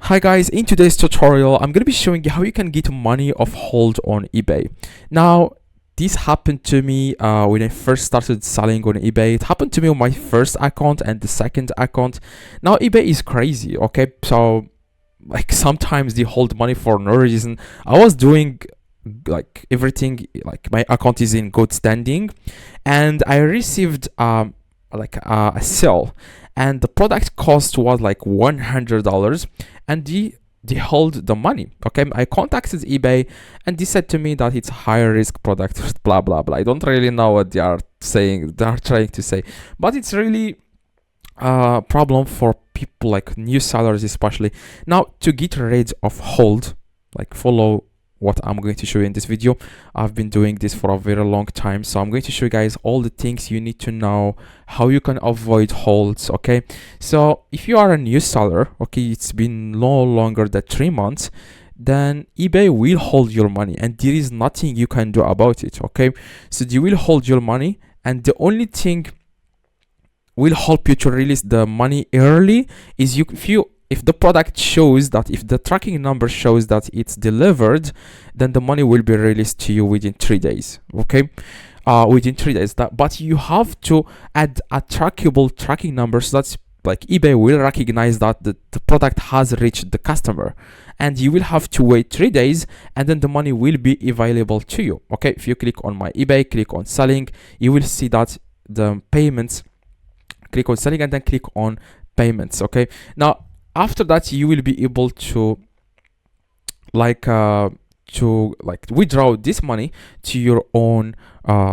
Hi guys, in today's tutorial I'm going to be showing you how you can get money off hold on eBay. Now this happened to me when I first started selling on eBay. It happened to me on my first account and the second account. Now eBay is crazy, okay? So like sometimes they hold money for no reason. I was doing like everything, like my account is in good standing, and I received a sale, and the product cost was like $100, and they hold the money. Okay, I contacted eBay and they said to me that it's a high risk product, blah blah blah. I don't really know what they are saying, they are trying to say, but it's really a problem for people like new sellers especially. Now to get rid of hold, like follow what I'm going to show you in this video. I've been doing this for a very long time, so I'm going to show you guys all the things you need to know, how you can avoid holds. Okay, so if you are a new seller, okay, it's been no longer than 3 months, then eBay will hold your money and there is nothing you can do about it. Okay, so they will hold your money, and the only thing will help you to release the money early is if the product shows that, if the tracking number shows that it's delivered, then the money will be released to you within 3 days. Okay, within 3 days. But you have to add a trackable tracking number, so that's like eBay will recognize that the product has reached the customer, and you will have to wait 3 days, and then the money will be available to you. Okay, if you click on my eBay, click on selling, you will see that the payments, click on selling and then click on payments. Okay, now after that you will be able to withdraw this money to your own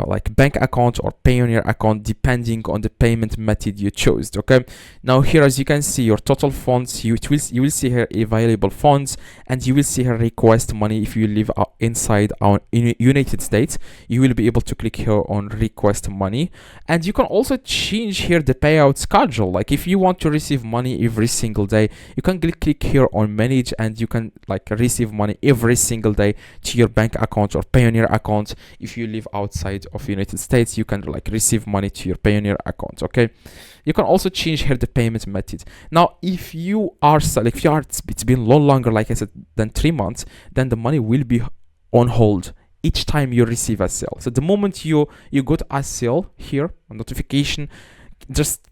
like bank account or Payoneer account, depending on the payment method you chose. Okay, now here, as you can see, your total funds, you will see here available funds, and you will see here request money. If you live inside in United States, you will be able to click here on request money, and you can also change here the payout schedule. Like if you want to receive money every single day, you can click here on manage, and you can like receive money every single day to your bank account or Payoneer account. If you live outside of United States, you can like receive money to your Payoneer account. Okay, you can also change here the payment method. Now if you are it's been no longer, like I said, than 3 months, then the money will be on hold each time you receive a sale. So the moment you got a sale here, a notification, just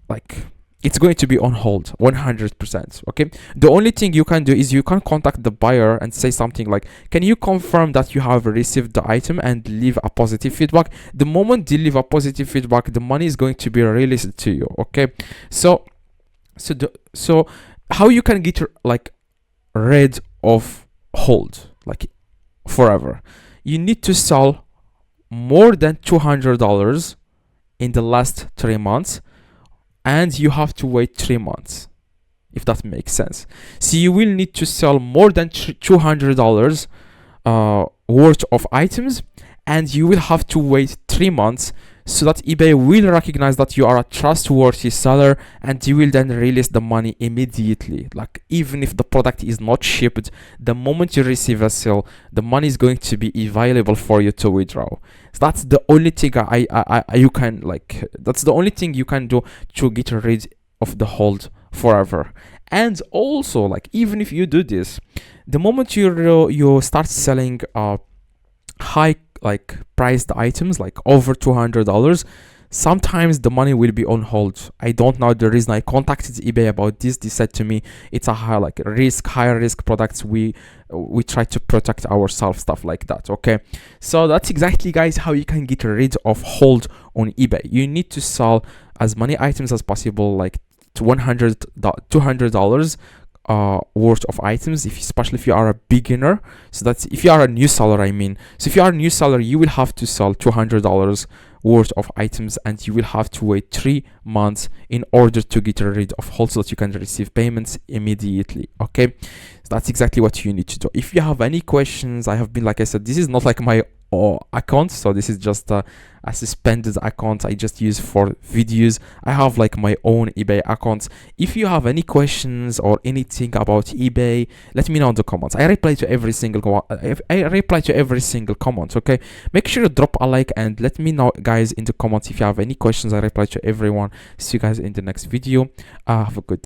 like it's going to be on hold 100%. Okay, the only thing you can do is you can contact the buyer and say something like, can you confirm that you have received the item, and leave a positive feedback. The moment you leave a positive feedback, the money is going to be released to you. Okay, so how you can get like rid of hold like forever? You need to sell more than $200 in the last 3 months, and you have to wait 3 months, if that makes sense. So you will need to sell more than $200 worth of items, and you will have to wait 3 months, so that eBay will recognize that you are a trustworthy seller, and you will then release the money immediately. Like even if the product is not shipped, the moment you receive a sale, the money is going to be available for you to withdraw. So that's the only thing that's the only thing you can do to get rid of the hold forever. And also, like even if you do this, the moment you start selling high like priced items, like over $200, sometimes the money will be on hold. I don't know the reason. I contacted eBay about this. They said to me it's a high risk products. We try to protect ourselves, stuff like that. Okay, so that's exactly, guys, how you can get rid of hold on eBay. You need to sell as many items as possible, like $200 worth of items, especially if you are a beginner. So that's if you are a new seller, I mean. So if you are a new seller, you will have to sell $200 worth of items, and you will have to wait 3 months in order to get rid of hold, so that you can receive payments immediately. Okay, so that's exactly what you need to do. If you have any questions, like I said, this is not like my account, so this is just a suspended account I just use for videos. I have like my own eBay account. If you have any questions or anything about eBay, let me know in the comments. I reply to every single comment. Okay, make sure to drop a like and let me know, guys, in the comments if you have any questions. I reply to everyone. See you guys in the next video. Have a good